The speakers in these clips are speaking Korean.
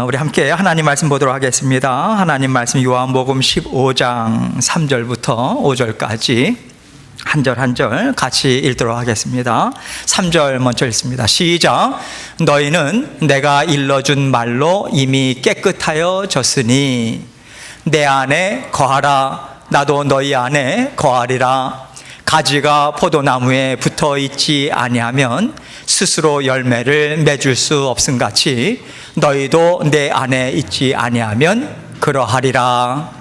우리 함께 하나님 말씀 보도록 하겠습니다. 하나님 말씀 요한복음 15장 3절부터 5절까지 한 절 한 절 같이 읽도록 하겠습니다. 3절 먼저 읽습니다. 시작. 너희는 내가 일러준 말로 이미 깨끗하여 졌으니 내 안에 거하라. 나도 너희 안에 거하리라. 가지가 포도나무에 붙어 있지 아니하면 스스로 열매를 맺을 수 없음같이 너희도 내 안에 있지 아니하면 그러하리라.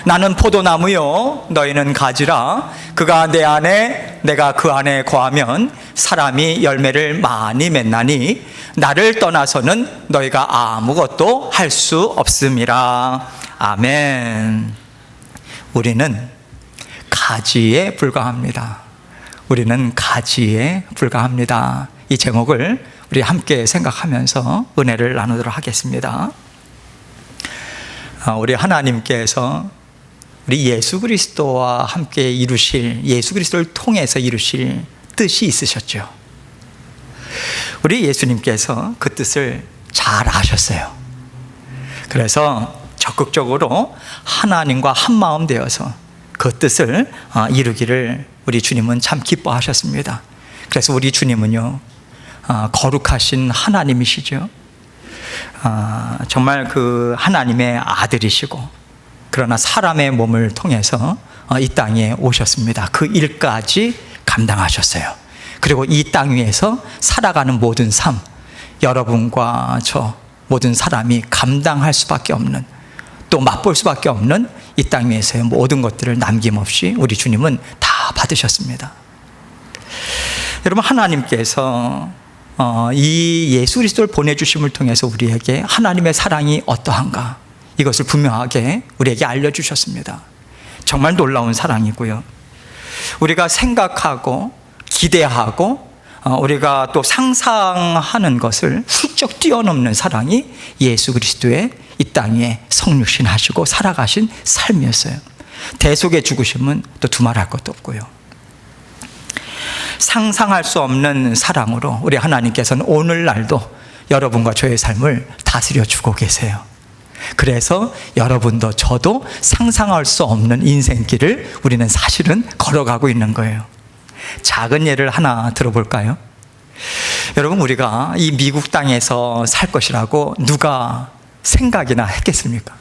나는 포도나무요 너희는 가지라. 그가 내 안에 내가 그 안에 거하면 사람이 열매를 많이 맺나니 나를 떠나서는 너희가 아무것도 할 수 없음이라. 아멘. 우리는 가지에 불과합니다. 우리는 가지에 불과합니다. 이 제목을 우리 함께 생각하면서 은혜를 나누도록 하겠습니다. 우리 하나님께서 우리 예수 그리스도와 함께 이루실, 예수 그리스도를 통해서 이루실 뜻이 있으셨죠. 우리 예수님께서 그 뜻을 잘 아셨어요. 그래서 적극적으로 하나님과 한마음 되어서 그 뜻을 이루기를 우리 주님은 참 기뻐하셨습니다. 그래서 우리 주님은요, 거룩하신 하나님이시죠. 정말 그 하나님의 아들이시고, 그러나 사람의 몸을 통해서 이 땅에 오셨습니다. 그 일까지 감당하셨어요. 그리고 이 땅 위에서 살아가는 모든 삶, 여러분과 저 모든 사람이 감당할 수밖에 없는, 또 맛볼 수밖에 없는 이 땅 위에서의 모든 것들을 남김없이 우리 주님은 다 받으셨습니다. 여러분, 하나님께서 이 예수 그리스도를 보내주심을 통해서 우리에게 하나님의 사랑이 어떠한가, 이것을 분명하게 우리에게 알려주셨습니다. 정말 놀라운 사랑이고요, 우리가 생각하고 기대하고 우리가 또 상상하는 것을 훌쩍 뛰어넘는 사랑이 예수 그리스도의 이 땅에 성육신하시고 살아가신 삶이었어요. 대속의 죽으심은 또 두말할 것도 없고요. 상상할 수 없는 사랑으로 우리 하나님께서는 오늘날도 여러분과 저의 삶을 다스려 주고 계세요. 그래서 여러분도 저도 상상할 수 없는 인생길을 우리는 사실은 걸어가고 있는 거예요. 작은 예를 하나 들어볼까요? 여러분, 우리가 이 미국 땅에서 살 것이라고 누가 생각이나 했겠습니까?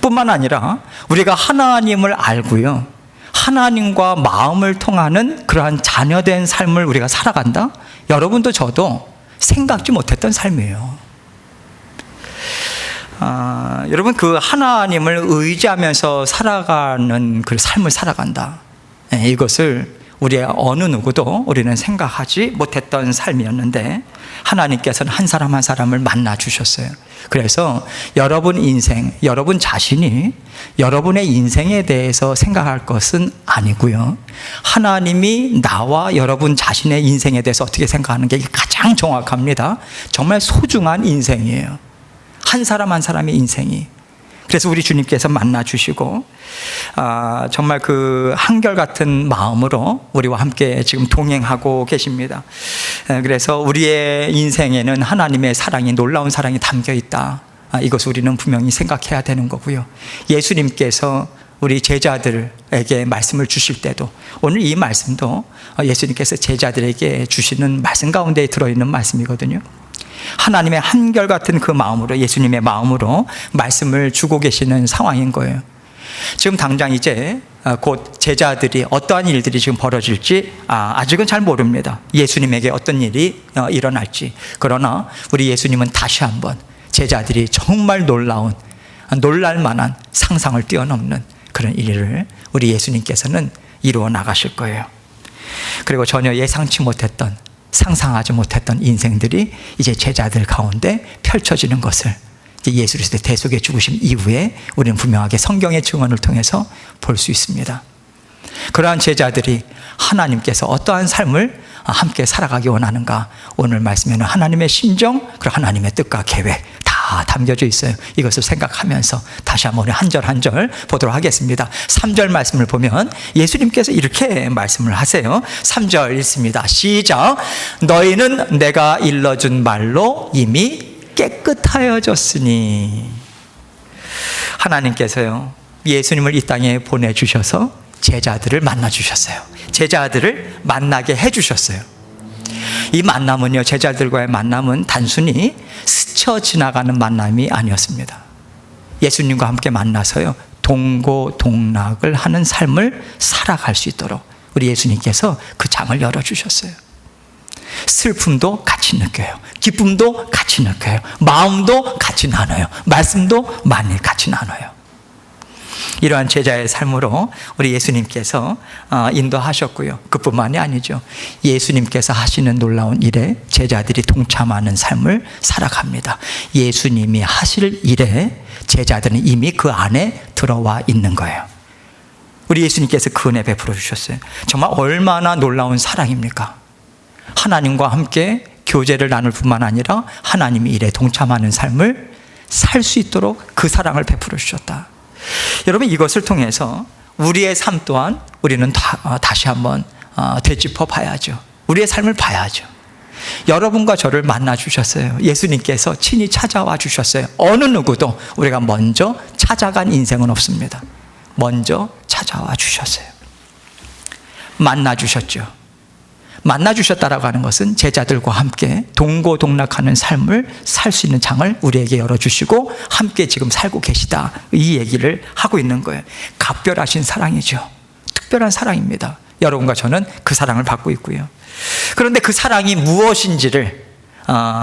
뿐만 아니라 우리가 하나님을 알고요, 하나님과 마음을 통하는 그러한 자녀된 삶을 우리가 살아간다? 여러분도 저도 생각지 못했던 삶이에요. 여러분, 그 하나님을 의지하면서 살아가는 그 삶을 살아간다, 이것을 우리 어느 누구도 우리는 생각하지 못했던 삶이었는데 하나님께서는 한 사람 한 사람을 만나 주셨어요. 그래서 여러분 인생, 여러분 자신이 여러분의 인생에 대해서 생각할 것은 아니고요, 하나님이 나와 여러분 자신의 인생에 대해서 어떻게 생각하는 게 가장 정확합니다. 정말 소중한 인생이에요, 한 사람 한 사람의 인생이. 그래서 우리 주님께서 만나주시고 정말 그 한결같은 마음으로 우리와 함께 지금 동행하고 계십니다. 그래서 우리의 인생에는 하나님의 사랑이, 놀라운 사랑이 담겨 있다, 이것을 우리는 분명히 생각해야 되는 거고요. 예수님께서 우리 제자들에게 말씀을 주실 때도, 오늘 이 말씀도 예수님께서 제자들에게 주시는 말씀 가운데 들어있는 말씀이거든요. 하나님의 한결같은 그 마음으로, 예수님의 마음으로 말씀을 주고 계시는 상황인 거예요. 지금 당장 이제 곧 제자들이 어떠한 일들이 지금 벌어질지 아직은 잘 모릅니다. 예수님에게 어떤 일이 일어날지. 그러나 우리 예수님은 다시 한번 제자들이 정말 놀랄 만한 상상을 뛰어넘는 그런 일을 우리 예수님께서는 이루어 나가실 거예요. 그리고 전혀 예상치 못했던, 상상하지 못했던 인생들이 이제 제자들 가운데 펼쳐지는 것을 예수 그리스도의 대속의 죽으심 이후에 우리는 분명하게 성경의 증언을 통해서 볼 수 있습니다. 그러한 제자들이 하나님께서 어떠한 삶을 함께 살아가기 원하는가, 오늘 말씀에는 하나님의 심정, 그리고 하나님의 뜻과 계획 다 담겨져 있어요. 이것을 생각하면서 다시 한번 한 절 한 절 보도록 하겠습니다. 3절 말씀을 보면 예수님께서 이렇게 말씀을 하세요. 3절 읽습니다. 시작. 너희는 내가 일러준 말로 이미 깨끗하여졌으니. 하나님께서요, 예수님을 이 땅에 보내주셔서 제자들을 만나주셨어요. 제자들을 만나게 해주셨어요. 이 만남은요, 제자들과의 만남은 단순히 스쳐 지나가는 만남이 아니었습니다. 예수님과 함께 만나서요, 동고동락을 하는 삶을 살아갈 수 있도록 우리 예수님께서 그 장을 열어주셨어요. 슬픔도 같이 느껴요. 기쁨도 같이 느껴요. 마음도 같이 나눠요. 말씀도 많이 같이 나눠요. 이러한 제자의 삶으로 우리 예수님께서 인도하셨고요. 그뿐만이 아니죠. 예수님께서 하시는 놀라운 일에 제자들이 동참하는 삶을 살아갑니다. 예수님이 하실 일에 제자들은 이미 그 안에 들어와 있는 거예요. 우리 예수님께서 그 은혜 베풀어 주셨어요. 정말 얼마나 놀라운 사랑입니까? 하나님과 함께 교제를 나눌 뿐만 아니라 하나님의 일에 동참하는 삶을 살 수 있도록 그 사랑을 베풀어 주셨다. 여러분, 이것을 통해서 우리의 삶 또한 우리는 다시 한번 되짚어 봐야죠. 우리의 삶을 봐야죠. 여러분과 저를 만나 주셨어요. 예수님께서 친히 찾아와 주셨어요. 어느 누구도 우리가 먼저 찾아간 인생은 없습니다. 먼저 찾아와 주셨어요. 만나 주셨죠. 만나 주셨다라고 하는 것은 제자들과 함께 동고동락하는 삶을 살 수 있는 장을 우리에게 열어주시고 함께 지금 살고 계시다, 이 얘기를 하고 있는 거예요. 각별하신 사랑이죠. 특별한 사랑입니다. 여러분과 저는 그 사랑을 받고 있고요. 그런데 그 사랑이 무엇인지를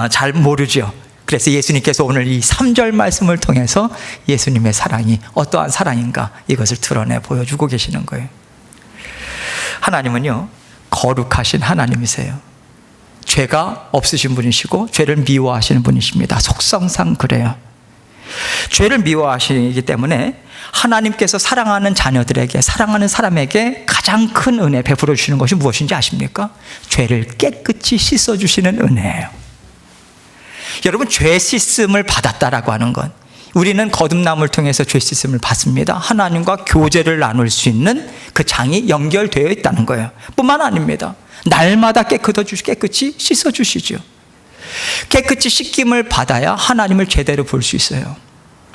잘 모르죠. 그래서 예수님께서 오늘 이 3절 말씀을 통해서 예수님의 사랑이 어떠한 사랑인가, 이것을 드러내 보여주고 계시는 거예요. 하나님은요, 거룩하신 하나님이세요. 죄가 없으신 분이시고 죄를 미워하시는 분이십니다. 속성상 그래요. 죄를 미워하시기 때문에 하나님께서 사랑하는 자녀들에게, 사랑하는 사람에게 가장 큰 은혜 베풀어 주시는 것이 무엇인지 아십니까? 죄를 깨끗이 씻어 주시는 은혜예요. 여러분, 죄 씻음을 받았다라고 하는 건, 우리는 거듭남을 통해서 죄 씻음을 받습니다. 하나님과 교제를 나눌 수 있는 그 장이 연결되어 있다는 거예요. 뿐만 아닙니다. 날마다 깨끗이 씻어주시죠. 깨끗이 씻김을 받아야 하나님을 제대로 볼 수 있어요.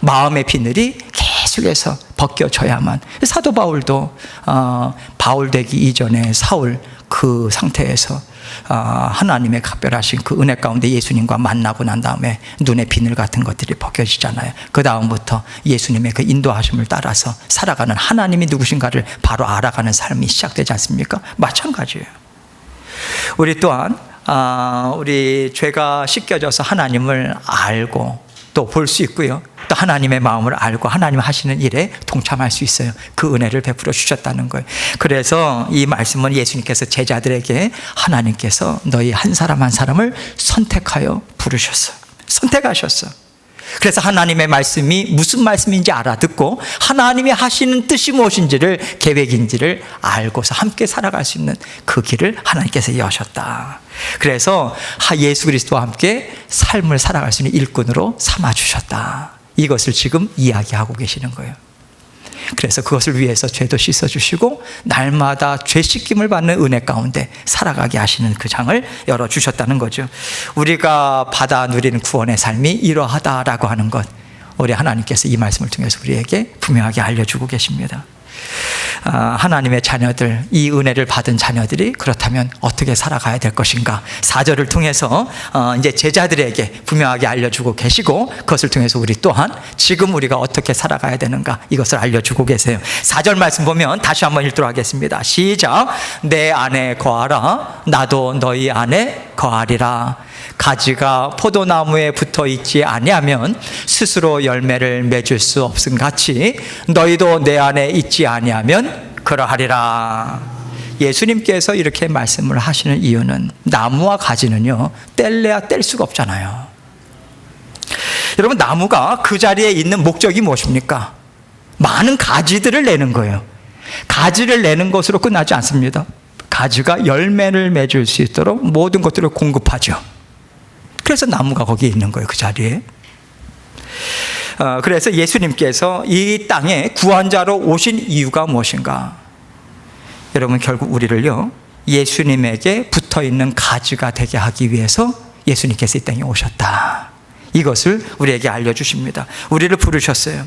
마음의 비늘이 계속해서 벗겨져야만. 사도 바울도 바울 되기 이전에 사울 그 상태에서 하나님의 각별하신 그 은혜 가운데 예수님과 만나고 난 다음에 눈의 비늘 같은 것들이 벗겨지잖아요. 그 다음부터 예수님의 그 인도하심을 따라서 살아가는, 하나님이 누구신가를 바로 알아가는 삶이 시작되지 않습니까? 마찬가지예요. 우리 또한 우리 죄가 씻겨져서 하나님을 알고 또 볼 수 있고요. 또 하나님의 마음을 알고 하나님 하시는 일에 동참할 수 있어요. 그 은혜를 베풀어 주셨다는 거예요. 그래서 이 말씀은 예수님께서 제자들에게 하나님께서 너희 한 사람 한 사람을 선택하여 부르셨어. 선택하셨어. 그래서 하나님의 말씀이 무슨 말씀인지 알아듣고 하나님이 하시는 뜻이 무엇인지를, 계획인지를 알고서 함께 살아갈 수 있는 그 길을 하나님께서 여셨다. 그래서 예수 그리스도와 함께 삶을 살아갈 수 있는 일꾼으로 삼아주셨다. 이것을 지금 이야기하고 계시는 거예요. 그래서 그것을 위해서 죄도 씻어주시고 날마다 죄 씻김을 받는 은혜 가운데 살아가게 하시는 그 장을 열어주셨다는 거죠. 우리가 받아 누리는 구원의 삶이 이러하다라고 하는 것, 우리 하나님께서 이 말씀을 통해서 우리에게 분명하게 알려주고 계십니다. 하나님의 자녀들, 이 은혜를 받은 자녀들이 그렇다면 어떻게 살아가야 될 것인가, 4절을 통해서 이제 제자들에게 분명하게 알려주고 계시고, 그것을 통해서 우리 또한 지금 우리가 어떻게 살아가야 되는가, 이것을 알려주고 계세요. 4절 말씀 보면 다시 한번 읽도록 하겠습니다. 시작. 내 안에 거하라, 나도 너희 안에 거하리라. 가지가 포도나무에 붙어 있지 아니하면 스스로 열매를 맺을 수 없음 같이 너희도 내 안에 있지 아니하면 그러하리라. 예수님께서 이렇게 말씀을 하시는 이유는, 나무와 가지는요, 뗄래야 뗄 수가 없잖아요. 여러분, 나무가 그 자리에 있는 목적이 무엇입니까? 많은 가지들을 내는 거예요. 가지를 내는 것으로 끝나지 않습니다. 가지가 열매를 맺을 수 있도록 모든 것들을 공급하죠. 그래서 나무가 거기에 있는 거예요, 그 자리에. 그래서 예수님께서 이 땅에 구원자로 오신 이유가 무엇인가? 여러분, 결국 우리를요, 예수님에게 붙어있는 가지가 되게 하기 위해서 예수님께서 이 땅에 오셨다. 이것을 우리에게 알려주십니다. 우리를 부르셨어요.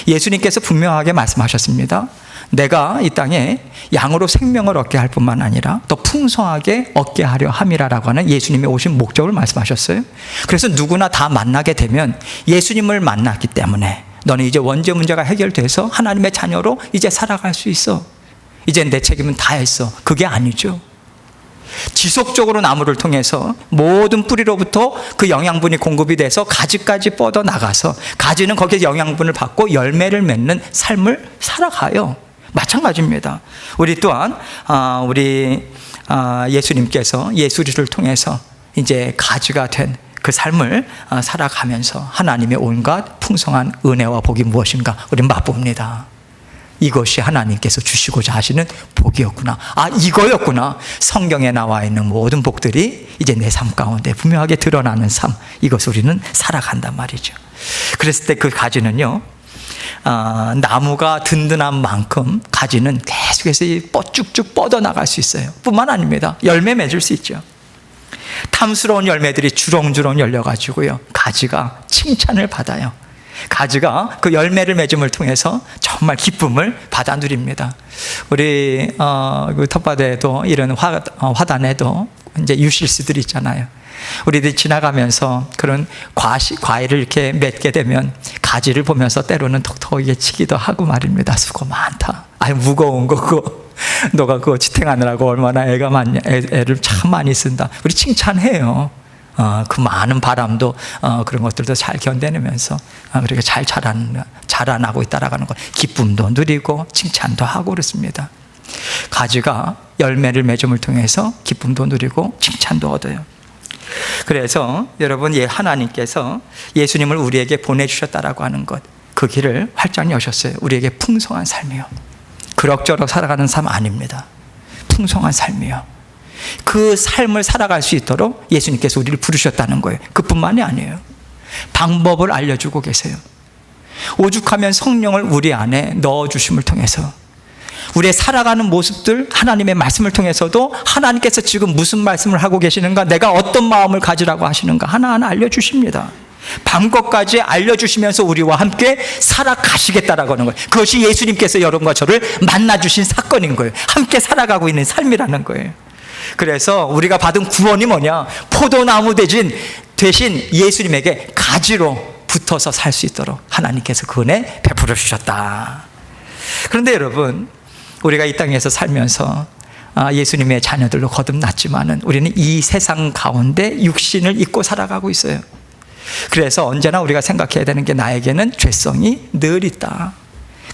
예수님께서 분명하게 말씀하셨습니다. 내가 이 땅에 양으로 생명을 얻게 할 뿐만 아니라 더 풍성하게 얻게 하려 함이라라고 하는 예수님이 오신 목적을 말씀하셨어요. 그래서 누구나 다 만나게 되면 예수님을 만났기 때문에 너는 이제 원죄 문제가 해결돼서 하나님의 자녀로 이제 살아갈 수 있어. 이제 내 책임은 다 했어. 그게 아니죠. 지속적으로 나무를 통해서 모든 뿌리로부터 그 영양분이 공급이 돼서 가지까지 뻗어 나가서 가지는 거기에 영양분을 받고 열매를 맺는 삶을 살아가요. 마찬가지입니다. 우리 또한 예수님께서 예수를 통해서 이제 가지가 된 그 삶을 살아가면서 하나님의 온갖 풍성한 은혜와 복이 무엇인가 우리는 맛봅니다. 이것이 하나님께서 주시고자 하시는 복이었구나. 이거였구나. 성경에 나와 있는 모든 복들이 이제 내 삶 가운데 분명하게 드러나는 삶, 이것을 우리는 살아간단 말이죠. 그랬을 때 그 가지는요, 나무가 든든한 만큼 가지는 계속해서 쭉쭉 뻗어나갈 수 있어요. 뿐만 아닙니다. 열매 맺을 수 있죠. 탐스러운 열매들이 주렁주렁 열려가지고요, 가지가 칭찬을 받아요. 가지가 그 열매를 맺음을 통해서 정말 기쁨을 받아 누립니다. 우리 그 텃밭에도 이런 화단에도 이제 유실수들이 있잖아요. 우리들이 지나가면서 그런 과일을 이렇게 맺게 되면 가지를 보면서 때로는 톡톡하게 치기도 하고 말입니다. 수고 많다. 무거운 거 그거 너가 그거 지탱하느라고 얼마나 애가 많냐, 애를 참 많이 쓴다. 우리 칭찬해요. 그 많은 바람도 그런 것들도 잘 견뎌내면서 그렇게 잘 자라나고 있다라는 걸 기쁨도 누리고 칭찬도 하고 그렇습니다. 가지가 열매를 맺음을 통해서 기쁨도 누리고 칭찬도 얻어요. 그래서 여러분, 하나님께서 예수님을 우리에게 보내주셨다라고 하는 것, 그 길을 활짝 여셨어요. 우리에게 풍성한 삶이요, 그럭저럭 살아가는 삶 아닙니다. 풍성한 삶이요, 그 삶을 살아갈 수 있도록 예수님께서 우리를 부르셨다는 거예요. 그뿐만이 아니에요. 방법을 알려주고 계세요. 오죽하면 성령을 우리 안에 넣어주심을 통해서 우리의 살아가는 모습들, 하나님의 말씀을 통해서도 하나님께서 지금 무슨 말씀을 하고 계시는가, 내가 어떤 마음을 가지라고 하시는가 하나하나 알려주십니다. 방법까지 알려주시면서 우리와 함께 살아가시겠다라고 하는 거예요. 그것이 예수님께서 여러분과 저를 만나주신 사건인 거예요. 함께 살아가고 있는 삶이라는 거예요. 그래서 우리가 받은 구원이 뭐냐? 포도나무 대신 예수님에게 가지로 붙어서 살 수 있도록 하나님께서 그 은혜 베풀어 주셨다. 그런데 여러분, 우리가 이 땅에서 살면서 예수님의 자녀들로 거듭났지만은 우리는 이 세상 가운데 육신을 입고 살아가고 있어요. 그래서 언제나 우리가 생각해야 되는 게, 나에게는 죄성이 늘 있다.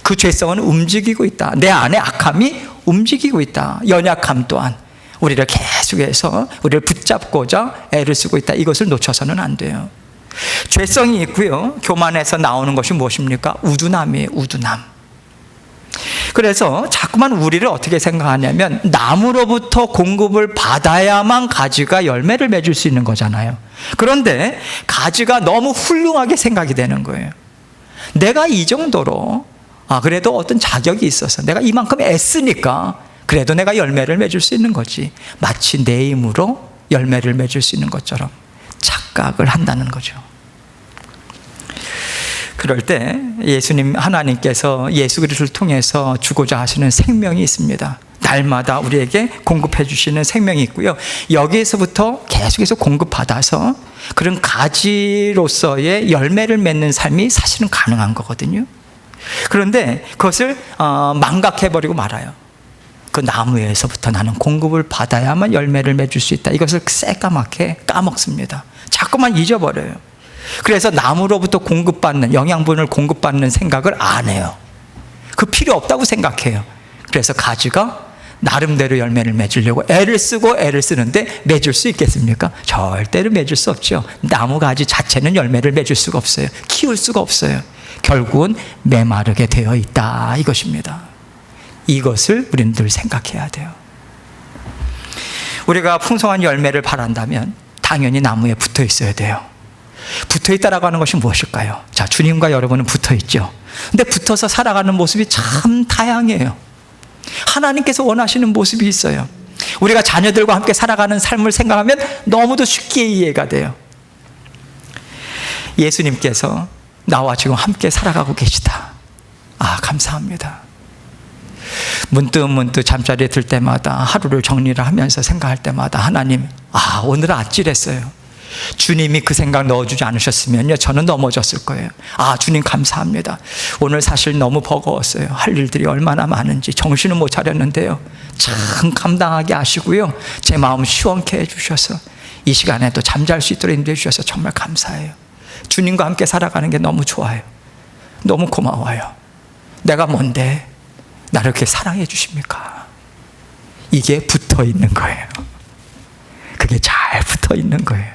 그 죄성은 움직이고 있다. 내 안에 악함이 움직이고 있다. 연약함 또한 우리를 계속해서 우리를 붙잡고자 애를 쓰고 있다. 이것을 놓쳐서는 안 돼요. 죄성이 있고요, 교만에서 나오는 것이 무엇입니까? 우둔함이에요. 우둔함. 그래서 자꾸만 우리를 어떻게 생각하냐면, 나무로부터 공급을 받아야만 가지가 열매를 맺을 수 있는 거잖아요. 그런데 가지가 너무 훌륭하게 생각이 되는 거예요. 내가 이 정도로 그래도 어떤 자격이 있어서 내가 이만큼 애쓰니까 그래도 내가 열매를 맺을 수 있는 거지, 마치 내 힘으로 열매를 맺을 수 있는 것처럼 착각을 한다는 거죠. 그럴 때 하나님께서 예수 그리스도를 통해서 주고자 하시는 생명이 있습니다. 날마다 우리에게 공급해 주시는 생명이 있고요, 여기에서부터 계속해서 공급받아서 그런 가지로서의 열매를 맺는 삶이 사실은 가능한 거거든요. 그런데 그것을 망각해버리고 말아요. 그 나무에서부터 나는 공급을 받아야만 열매를 맺을 수 있다. 이것을 새까맣게 까먹습니다. 자꾸만 잊어버려요. 그래서 나무로부터 공급받는, 영양분을 공급받는 생각을 안 해요. 그 필요 없다고 생각해요. 그래서 가지가 나름대로 열매를 맺으려고 애를 쓰는데 맺을 수 있겠습니까? 절대로 맺을 수 없죠. 나무 가지 자체는 열매를 맺을 수가 없어요. 키울 수가 없어요. 결국은 메마르게 되어 있다, 이것입니다. 이것을 우리는 늘 생각해야 돼요. 우리가 풍성한 열매를 바란다면 당연히 나무에 붙어 있어야 돼요. 붙어 있다라고 하는 것이 무엇일까요? 자, 주님과 여러분은 붙어 있죠. 근데 붙어서 살아가는 모습이 참 다양해요. 하나님께서 원하시는 모습이 있어요. 우리가 자녀들과 함께 살아가는 삶을 생각하면 너무도 쉽게 이해가 돼요. 예수님께서 나와 지금 함께 살아가고 계시다. 아, 감사합니다. 문득 잠자리에 들 때마다, 하루를 정리를 하면서 생각할 때마다 하나님, 아, 오늘은 아찔했어요. 주님이 그 생각 넣어주지 않으셨으면요, 저는 넘어졌을 거예요. 아, 주님 감사합니다. 오늘 사실 너무 버거웠어요. 할 일들이 얼마나 많은지 정신을 못 차렸는데요, 참 감당하게 하시고요, 제 마음 시원케 해주셔서 이 시간에 또 잠잘 수 있도록 인도해 주셔서 정말 감사해요. 주님과 함께 살아가는 게 너무 좋아요. 너무 고마워요. 내가 뭔데 나를 그렇게 사랑해 주십니까? 이게 붙어 있는 거예요. 그게 잘 붙어 있는 거예요.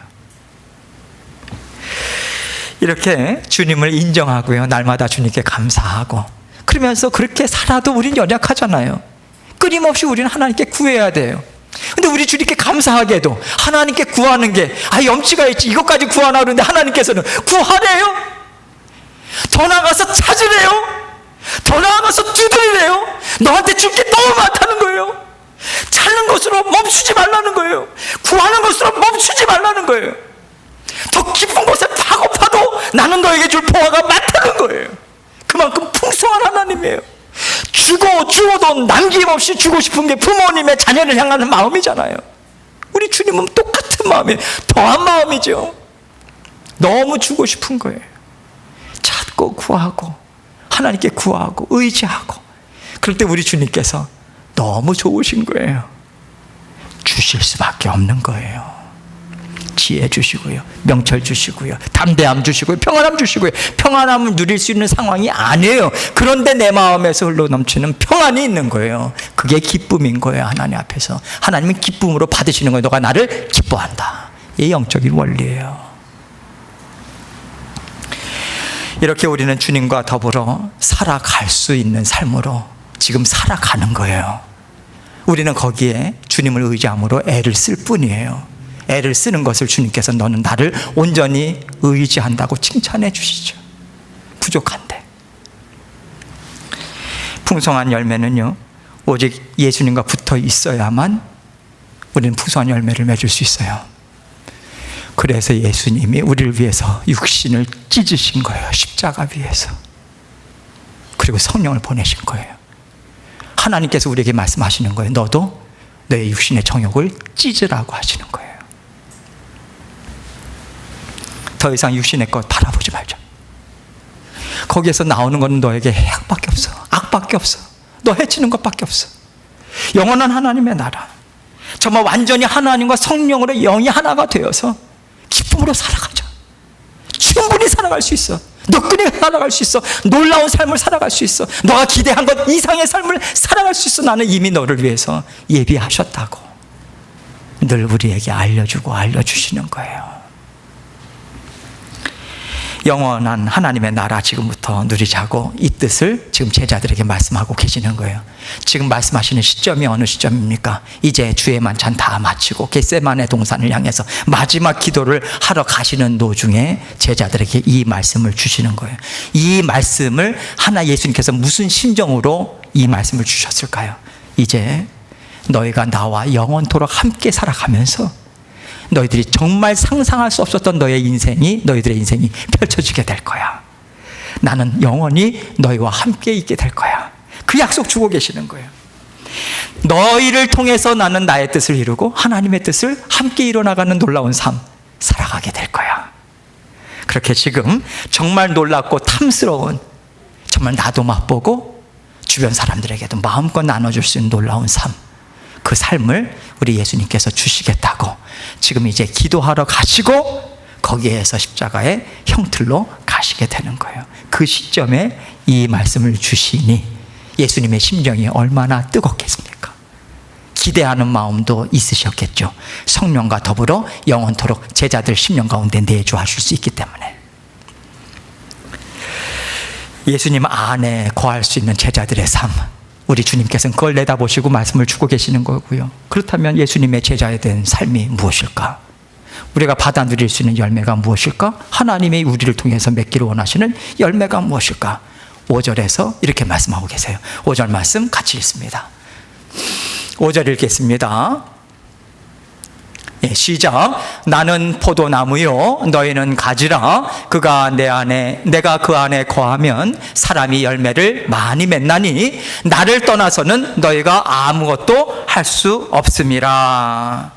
이렇게 주님을 인정하고요, 날마다 주님께 감사하고, 그러면서 그렇게 살아도 우린 연약하잖아요. 끊임없이 우리는 하나님께 구해야 돼요. 근데 우리 주님께 감사하게도 하나님께 구하는 게, 아, 염치가 있지, 이것까지 구하나 그러는데 하나님께서는 구하래요. 더 나아가서 찾으래요. 더 나아가서 두드리래요. 너한테 줄 게 너무 많다는 거예요. 찾는 것으로 멈추지 말라는 거예요. 구하는 것으로 멈추지 말라는 거예요. 더 깊은 곳에 파고파도 나는 너에게 줄 보화가 많다는 거예요. 그만큼 풍성한 하나님이에요. 주어도 남김없이 주고 싶은 게 부모님의 자녀를 향하는 마음이잖아요. 우리 주님은 똑같은 마음이에요. 더한 마음이죠. 너무 주고 싶은 거예요. 찾고 구하고 하나님께 구하고 의지하고, 그럴 때 우리 주님께서 너무 좋으신 거예요. 주실 수밖에 없는 거예요. 지혜 주시고요, 명철 주시고요, 담대함 주시고요, 평안함 주시고요. 평안함을 누릴 수 있는 상황이 아니에요. 그런데 내 마음에서 흘러넘치는 평안이 있는 거예요. 그게 기쁨인 거예요. 하나님 앞에서 하나님은 기쁨으로 받으시는 거예요. 너가 나를 기뻐한다. 이 영적인 원리예요. 이렇게 우리는 주님과 더불어 살아갈 수 있는 삶으로 지금 살아가는 거예요. 우리는 거기에 주님을 의지함으로 애를 쓸 뿐이에요. 애를 쓰는 것을 주님께서 너는 나를 온전히 의지한다고 칭찬해 주시죠. 부족한데. 풍성한 열매는요, 오직 예수님과 붙어 있어야만 우리는 풍성한 열매를 맺을 수 있어요. 그래서 예수님이 우리를 위해서 육신을 찢으신 거예요. 십자가 위에서. 그리고 성령을 보내신 거예요. 하나님께서 우리에게 말씀하시는 거예요. 너도 너의 육신의 정욕을 찢으라고 하시는 거예요. 더 이상 육신의 것 바라보지 말자. 거기에서 나오는 건 너에게 해악밖에 없어. 악밖에 없어. 너 해치는 것밖에 없어. 영원한 하나님의 나라, 정말 완전히 하나님과 성령으로 영이 하나가 되어서 기쁨으로 살아가자. 충분히 살아갈 수 있어. 너끈히 살아갈 수 있어. 놀라운 삶을 살아갈 수 있어. 너가 기대한 것 이상의 삶을 살아갈 수 있어. 나는 이미 너를 위해서 예비하셨다고 늘 우리에게 알려주고 알려주시는 거예요. 영원한 하나님의 나라 지금부터 누리자고 이 뜻을 지금 제자들에게 말씀하고 계시는 거예요. 지금 말씀하시는 시점이 어느 시점입니까? 이제 주의 만찬 다 마치고 겟세마네 동산을 향해서 마지막 기도를 하러 가시는 도중에 제자들에게 이 말씀을 주시는 거예요. 이 말씀을 예수님께서 무슨 심정으로 이 말씀을 주셨을까요? 이제 너희가 나와 영원토록 함께 살아가면서 너희들이 정말 상상할 수 없었던 너희들의 인생이 펼쳐지게 될 거야. 나는 영원히 너희와 함께 있게 될 거야. 그 약속 주고 계시는 거예요. 너희를 통해서 나는 나의 뜻을 이루고 하나님의 뜻을 함께 이뤄나가는 놀라운 삶 살아가게 될 거야. 그렇게 지금 정말 놀랍고 탐스러운, 정말 나도 맛보고 주변 사람들에게도 마음껏 나눠줄 수 있는 놀라운 삶, 그 삶을 우리 예수님께서 주시겠다고 지금 이제 기도하러 가시고 거기에서 십자가의 형틀로 가시게 되는 거예요. 그 시점에 이 말씀을 주시니 예수님의 심정이 얼마나 뜨겁겠습니까? 기대하는 마음도 있으셨겠죠. 성령과 더불어 영원토록 제자들 심령 가운데 내주하실 수 있기 때문에. 예수님 안에 거할 수 있는 제자들의 삶, 우리 주님께서는 그걸 내다보시고 말씀을 주고 계시는 거고요. 그렇다면 예수님의 제자에 대한 삶이 무엇일까? 우리가 받아 누릴 수 있는 열매가 무엇일까? 하나님이 우리를 통해서 맺기를 원하시는 열매가 무엇일까? 5절에서 이렇게 말씀하고 계세요. 5절 말씀 같이 읽습니다. 5절 읽겠습니다. 시작. 나는 포도나무요 너희는 가지라. 그가 내 안에 내가 그 안에 거하면 사람이 열매를 많이 맺나니 나를 떠나서는 너희가 아무것도 할 수 없음이라.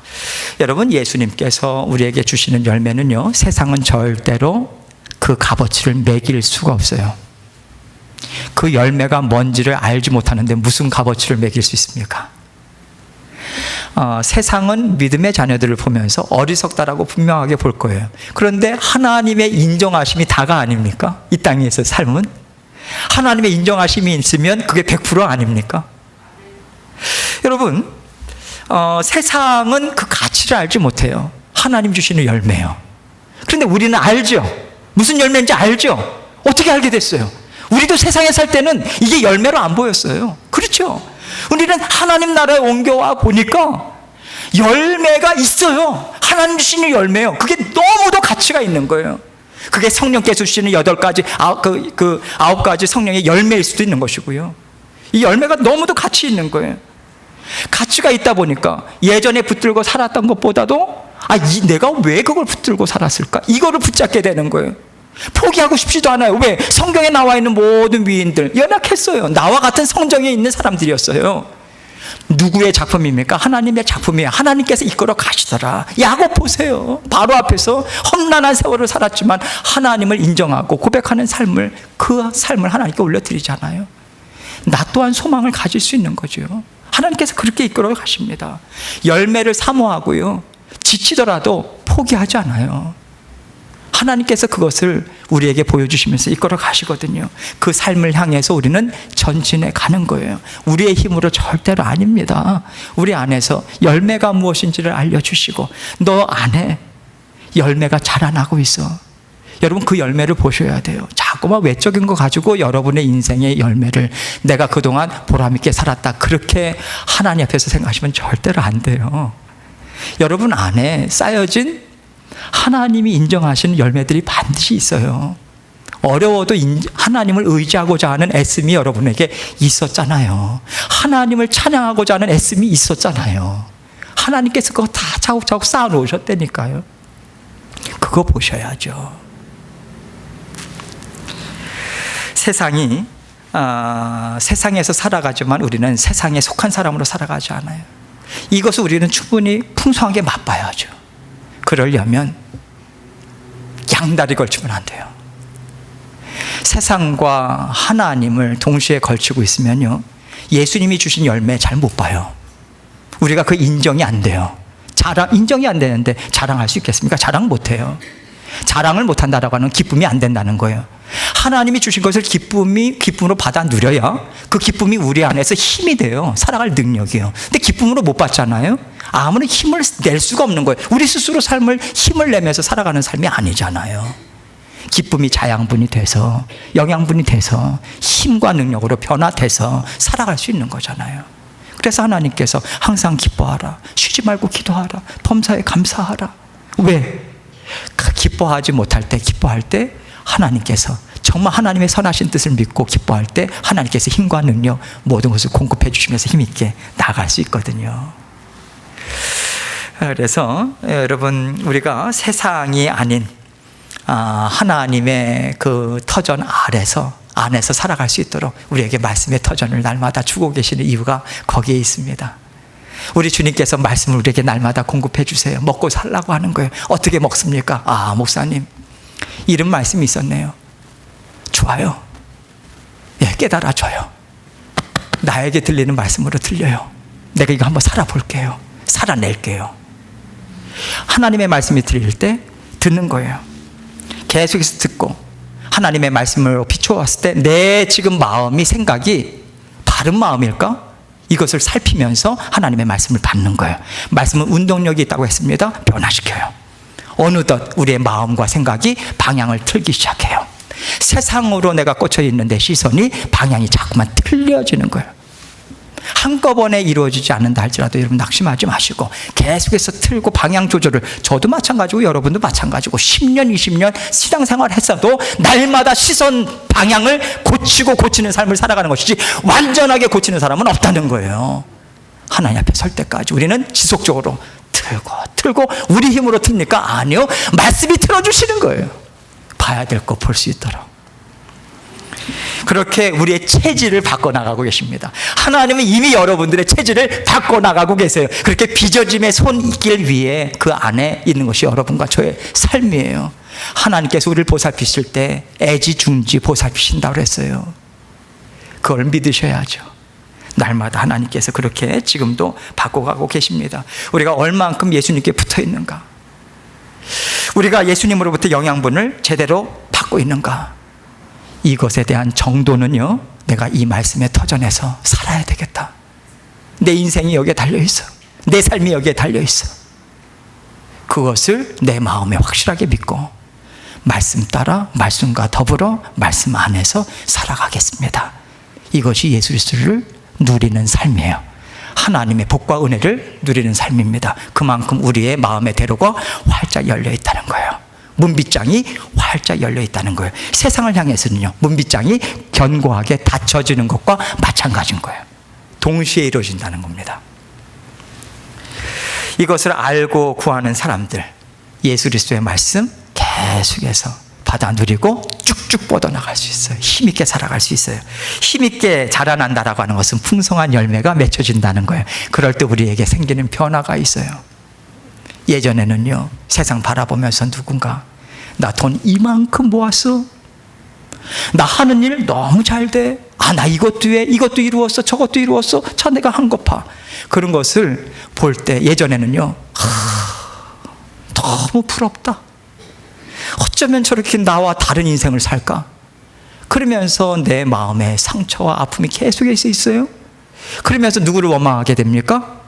여러분, 예수님께서 우리에게 주시는 열매는요, 세상은 절대로 그 값어치를 매길 수가 없어요. 그 열매가 뭔지를 알지 못하는데 무슨 값어치를 매길 수 있습니까? 세상은 믿음의 자녀들을 보면서 어리석다라고 분명하게 볼 거예요. 그런데 하나님의 인정하심이 다가 아닙니까? 이 땅에서 삶은 하나님의 인정하심이 있으면 그게 100% 아닙니까? 여러분, 세상은 그 가치를 알지 못해요. 하나님 주시는 열매요. 그런데 우리는 알죠. 무슨 열매인지 알죠. 어떻게 알게 됐어요? 우리도 세상에 살 때는 이게 열매로 안 보였어요. 그렇죠? 우리는 하나님 나라에 옮겨와 보니까 열매가 있어요. 하나님 주시는 열매요. 그게 너무도 가치가 있는 거예요. 그게 성령께서 주시는 8가지, 9가지 성령의 열매일 수도 있는 것이고요. 이 열매가 너무도 가치 있는 거예요. 가치가 있다 보니까 예전에 붙들고 살았던 것보다도 내가 왜 그걸 붙들고 살았을까? 이거를 붙잡게 되는 거예요. 포기하고 싶지도 않아요. 왜? 성경에 나와 있는 모든 위인들 연약했어요. 나와 같은 성정에 있는 사람들이었어요. 누구의 작품입니까? 하나님의 작품이에요. 하나님께서 이끌어 가시더라. 야곱 보세요. 바로 앞에서 험난한 세월을 살았지만 하나님을 인정하고 고백하는 삶을, 그 삶을 하나님께 올려드리잖아요. 나 또한 소망을 가질 수 있는 거죠. 하나님께서 그렇게 이끌어 가십니다. 열매를 사모하고요, 지치더라도 포기하지 않아요. 하나님께서 그것을 우리에게 보여주시면서 이끌어 가시거든요. 그 삶을 향해서 우리는 전진해 가는 거예요. 우리의 힘으로 절대로 아닙니다. 우리 안에서 열매가 무엇인지를 알려주시고, 너 안에 열매가 자라나고 있어. 여러분, 그 열매를 보셔야 돼요. 자꾸만 외적인 거 가지고 여러분의 인생의 열매를, 내가 그동안 보람있게 살았다, 그렇게 하나님 앞에서 생각하시면 절대로 안 돼요. 여러분 안에 쌓여진 하나님이 인정하시는 열매들이 반드시 있어요. 어려워도 하나님을 의지하고자 하는 애씀이 여러분에게 있었잖아요. 하나님을 찬양하고자 하는 애씀이 있었잖아요. 하나님께서 그거 다 차곡차곡 쌓아놓으셨다니까요. 그거 보셔야죠. 세상이 세상에서 살아가지만 우리는 세상에 속한 사람으로 살아가지 않아요. 이것을 우리는 충분히 풍성하게 맛봐야죠. 그러려면 양다리 걸치면 안 돼요. 세상과 하나님을 동시에 걸치고 있으면요, 예수님이 주신 열매 잘 못 봐요. 우리가 그 인정이 안 돼요. 인정이 안 되는데 자랑할 수 있겠습니까? 자랑 못 해요. 자랑을 못 한다라고 하는 기쁨이 안 된다는 거예요. 하나님이 주신 것을 기쁨으로 받아 누려야 그 기쁨이 우리 안에서 힘이 돼요. 살아갈 능력이에요. 근데 기쁨으로 못 받잖아요. 아무런 힘을 낼 수가 없는 거예요. 우리 스스로 삶을 힘을 내면서 살아가는 삶이 아니잖아요. 기쁨이 자양분이 돼서, 영양분이 돼서 힘과 능력으로 변화돼서 살아갈 수 있는 거잖아요. 그래서 하나님께서 항상 기뻐하라, 쉬지 말고 기도하라, 범사에 감사하라. 왜? 기뻐하지 못할 때, 기뻐할 때 하나님께서 정말 하나님의 선하신 뜻을 믿고 기뻐할 때 하나님께서 힘과 능력 모든 것을 공급해 주시면서 힘있게 나아갈 수 있거든요. 그래서 여러분, 우리가 세상이 아닌 하나님의 그 터전 안에서 살아갈 수 있도록 우리에게 말씀의 터전을 날마다 주고 계시는 이유가 거기에 있습니다. 우리 주님께서 말씀을 우리에게 날마다 공급해 주세요. 먹고 살라고 하는 거예요. 어떻게 먹습니까? 목사님, 이런 말씀이 있었네요. 좋아요. 깨달아줘요. 나에게 들리는 말씀으로 들려요. 내가 이거 한번 살아볼게요. 살아낼게요. 하나님의 말씀이 들릴 때 듣는 거예요. 계속해서 듣고 하나님의 말씀을 비춰왔을 때 내 지금 마음이, 생각이 바른 마음일까? 이것을 살피면서 하나님의 말씀을 받는 거예요. 말씀은 운동력이 있다고 했습니다. 변화시켜요. 어느덧 우리의 마음과 생각이 방향을 틀기 시작해요. 세상으로 내가 꽂혀 있는데 시선이, 방향이 자꾸만 틀려지는 거예요. 한꺼번에 이루어지지 않는다 할지라도 여러분 낙심하지 마시고 계속해서 틀고 방향 조절을, 저도 마찬가지고 여러분도 마찬가지고 10년 20년 신앙생활 했어도 날마다 시선 방향을 고치는 삶을 살아가는 것이지 완전하게 고치는 사람은 없다는 거예요. 하나님 앞에 설 때까지 우리는 지속적으로 틀고 우리 힘으로 틉니까? 아니요. 말씀이 틀어주시는 거예요. 봐야 될 거 볼 수 있도록. 그렇게 우리의 체질을 바꿔나가고 계십니다. 하나님은 이미 여러분들의 체질을 바꿔나가고 계세요. 그렇게 빚어짐의 손길 위에 그 안에 있는 것이 여러분과 저의 삶이에요. 하나님께서 우리를 보살피실 때 애지중지 보살피신다고 그랬어요. 그걸 믿으셔야죠. 날마다 하나님께서 그렇게 지금도 바꿔가고 계십니다. 우리가 얼만큼 예수님께 붙어 있는가? 우리가 예수님으로부터 영양분을 제대로 받고 있는가? 이것에 대한 정도는요, 내가 이 말씀에 터전해서 살아야 되겠다. 내 인생이 여기에 달려있어. 내 삶이 여기에 달려있어. 그것을 내 마음에 확실하게 믿고 말씀 따라 말씀과 더불어 말씀 안에서 살아가겠습니다. 이것이 예수 그리스도를 누리는 삶이에요. 하나님의 복과 은혜를 누리는 삶입니다. 그만큼 우리의 마음의 대로가 활짝 열려 있다는 거예요. 문빗장이 활짝 열려 있다는 거예요. 세상을 향해서는요, 문빗장이 견고하게 닫혀지는 것과 마찬가지인 거예요. 동시에 이루어진다는 겁니다. 이것을 알고 구하는 사람들, 예수 그리스도의 말씀 계속해서 받아 누리고 쭉쭉 뻗어나갈 수 있어요. 힘있게 살아갈 수 있어요. 힘있게 자라난다라고 하는 것은 풍성한 열매가 맺혀진다는 거예요. 그럴 때 우리에게 생기는 변화가 있어요. 예전에는요, 세상 바라보면서 누군가 나 돈 이만큼 모았어, 나 하는 일 너무 잘 돼, 나 이것도 해, 이것도 이루었어, 저것도 이루었어, 참 내가 한 것 봐. 그런 것을 볼 때 예전에는요, 너무 부럽다. 어쩌면 저렇게 나와 다른 인생을 살까? 그러면서 내 마음에 상처와 아픔이 계속해서 있어요. 그러면서 누구를 원망하게 됩니까?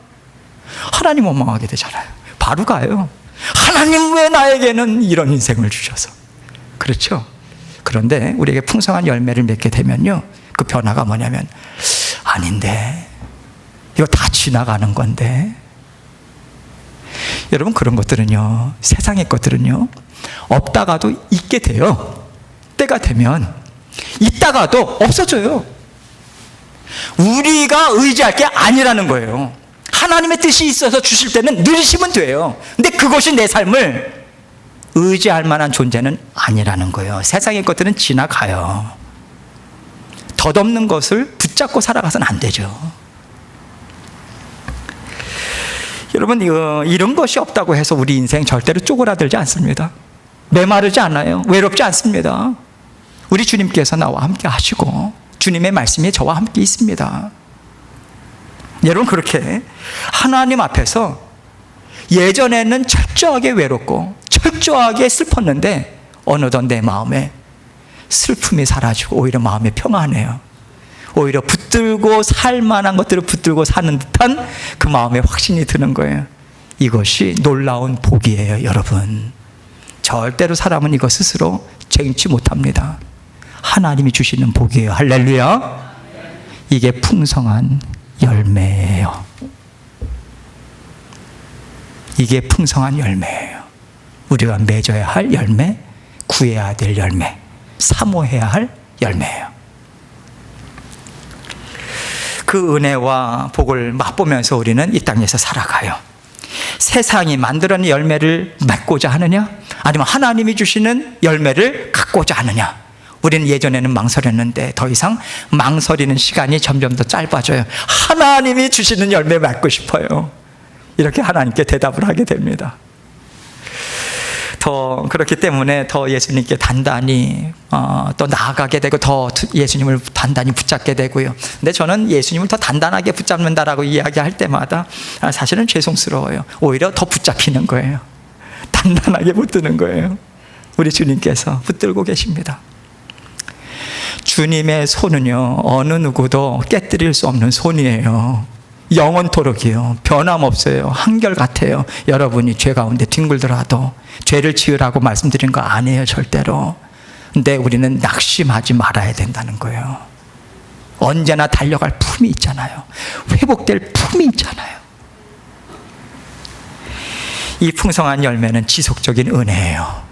하나님 원망하게 되잖아요. 바로 가요. 하나님 왜 나에게는 이런 인생을 주셔서. 그렇죠? 그런데 우리에게 풍성한 열매를 맺게 되면요, 그 변화가 뭐냐면, 아닌데 이거 다 지나가는 건데. 여러분, 그런 것들은요, 세상의 것들은요, 없다가도 있게 돼요. 때가 되면 있다가도 없어져요. 우리가 의지할 게 아니라는 거예요. 하나님의 뜻이 있어서 주실 때는 누리시면 돼요. 근데 그것이 내 삶을 의지할 만한 존재는 아니라는 거예요. 세상의 것들은 지나가요. 덧없는 것을 붙잡고 살아가서는 안 되죠. 여러분, 이런 것이 없다고 해서 우리 인생 절대로 쪼그라들지 않습니다. 메마르지 않아요. 외롭지 않습니다. 우리 주님께서 나와 함께 하시고 주님의 말씀이 저와 함께 있습니다. 여러분, 그렇게 하나님 앞에서 예전에는 철저하게 외롭고 철저하게 슬펐는데 어느덧 내 마음에 슬픔이 사라지고 오히려 마음이 평안해요. 오히려 붙들고 살 만한 것들을 붙들고 사는 듯한 그 마음에 확신이 드는 거예요. 이것이 놀라운 복이에요, 여러분. 절대로 사람은 이것 스스로 쟁취 못합니다. 하나님이 주시는 복이에요. 할렐루야. 이게 풍성한 열매예요. 이게 풍성한 열매예요. 우리가 맺어야 할 열매, 구해야 될 열매, 사모해야 할 열매예요. 그 은혜와 복을 맛보면서 우리는 이 땅에서 살아가요. 세상이 만들어낸 열매를 맺고자 하느냐, 아니면 하나님이 주시는 열매를 갖고자 하느냐. 우리는 예전에는 망설였는데 더 이상 망설이는 시간이 점점 더 짧아져요. 하나님이 주시는 열매 맺고 싶어요. 이렇게 하나님께 대답을 하게 됩니다. 더 그렇기 때문에 더 예수님께 단단히 또 나아가게 되고 더 예수님을 단단히 붙잡게 되고요. 근데 저는 예수님을 더 단단하게 붙잡는다라고 이야기할 때마다 사실은 죄송스러워요. 오히려 더 붙잡히는 거예요. 단단하게 붙드는 거예요. 우리 주님께서 붙들고 계십니다. 주님의 손은요, 어느 누구도 깨뜨릴 수 없는 손이에요. 영원토록이요. 변함없어요. 한결같아요. 여러분이 죄 가운데 뒹굴더라도 죄를 지으라고 말씀드린 거 아니에요, 절대로. 근데 우리는 낙심하지 말아야 된다는 거예요. 언제나 달려갈 품이 있잖아요. 회복될 품이 있잖아요. 이 풍성한 열매는 지속적인 은혜예요.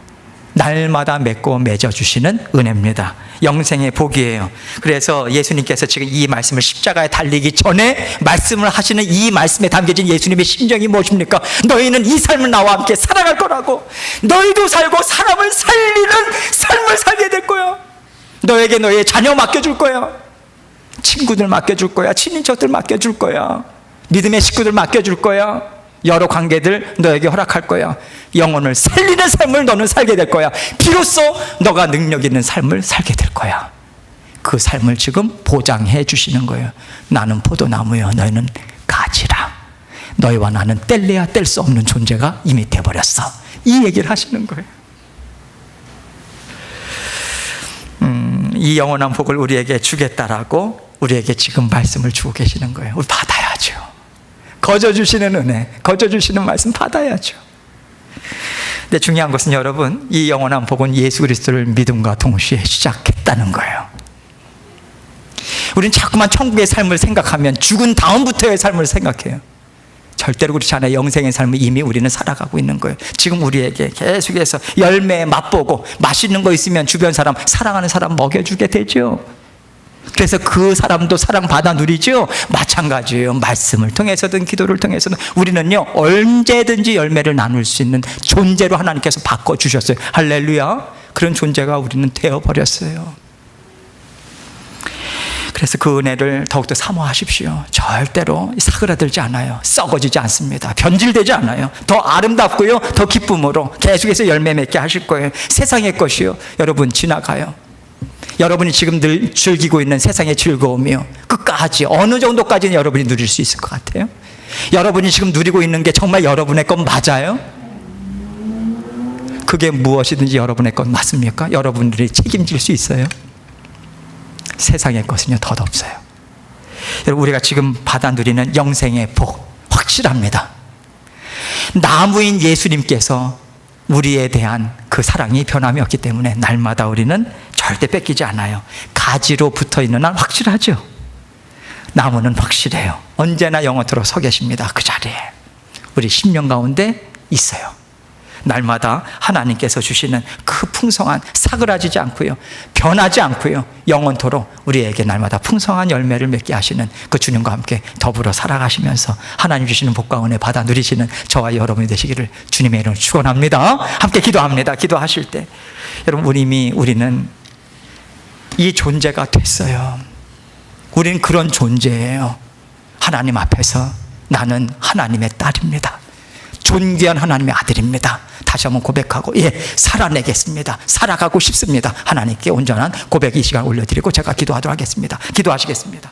날마다 맺고 맺어주시는 은혜입니다. 영생의 복이에요. 그래서 예수님께서 지금 이 말씀을 십자가에 달리기 전에 말씀을 하시는 이 말씀에 담겨진 예수님의 심정이 무엇입니까? 너희는 이 삶을 나와 함께 살아갈 거라고. 너희도 살고 사람을 살리는 삶을 살게 될 거야. 너에게 너의 자녀 맡겨줄 거야. 친구들 맡겨줄 거야. 친인척들 맡겨줄 거야. 믿음의 식구들 맡겨줄 거야. 여러 관계들 너에게 허락할 거야. 영혼을 살리는 삶을 너는 살게 될 거야. 비로소 너가 능력 있는 삶을 살게 될 거야. 그 삶을 지금 보장해 주시는 거예요. 나는 포도나무여 너희는 가지라. 너희와 나는 뗄래야 뗄 수 없는 존재가 이미 돼버렸어. 이 얘기를 하시는 거예요. 이 영원한 복을 우리에게 주겠다라고 우리에게 지금 말씀을 주고 계시는 거예요. 우리 받아야죠. 거저 주시는 은혜, 거저 주시는 말씀 받아야죠. 근데 중요한 것은 여러분, 이 영원한 복은 예수 그리스도를 믿음과 동시에 시작했다는 거예요. 우리는 자꾸만 천국의 삶을 생각하면 죽은 다음부터의 삶을 생각해요. 절대로 그렇지 않아요. 영생의 삶을 이미 우리는 살아가고 있는 거예요. 지금 우리에게 계속해서 열매 맛보고 맛있는 거 있으면 주변 사람, 사랑하는 사람 먹여주게 되죠. 그래서 그 사람도 사랑받아 누리죠. 마찬가지예요. 말씀을 통해서든 기도를 통해서든 우리는요, 언제든지 열매를 나눌 수 있는 존재로 하나님께서 바꿔주셨어요. 할렐루야. 그런 존재가 우리는 되어버렸어요. 그래서 그 은혜를 더욱더 사모하십시오. 절대로 사그라들지 않아요. 썩어지지 않습니다. 변질되지 않아요. 더 아름답고요, 더 기쁨으로 계속해서 열매 맺게 하실 거예요. 세상의 것이요, 여러분 지나가요. 여러분이 지금 늘 즐기고 있는 세상의 즐거움이요, 끝까지 어느 정도까지는 여러분이 누릴 수 있을 것 같아요? 여러분이 지금 누리고 있는 게 정말 여러분의 것 맞아요? 그게 무엇이든지 여러분의 것 맞습니까? 여러분들이 책임질 수 있어요? 세상의 것은요, 덧없어요. 여러분, 우리가 지금 받아 누리는 영생의 복 확실합니다. 나무인 예수님께서 우리에 대한 그 사랑이 변함이 없기 때문에 날마다 우리는 절대 뺏기지 않아요. 가지로 붙어있는 한 확실하죠. 나무는 확실해요. 언제나 영원토록 서 계십니다. 그 자리에 우리 심령 가운데 있어요. 날마다 하나님께서 주시는 그 풍성한, 사그라지지 않고요, 변하지 않고요, 영원토록 우리에게 날마다 풍성한 열매를 맺게 하시는 그 주님과 함께 더불어 살아가시면서 하나님 주시는 복과 은혜 받아 누리시는 저와 여러분이 되시기를 주님의 이름으로 축원합니다. 함께 기도합니다. 기도하실 때 여러분, 우리는 이 존재가 됐어요. 우리는 그런 존재예요. 하나님 앞에서 나는 하나님의 딸입니다. 존귀한 하나님의 아들입니다. 다시 한번 고백하고, 살아내겠습니다. 살아가고 싶습니다. 하나님께 온전한 고백 이 시간 올려드리고 제가 기도하도록 하겠습니다. 기도하시겠습니다.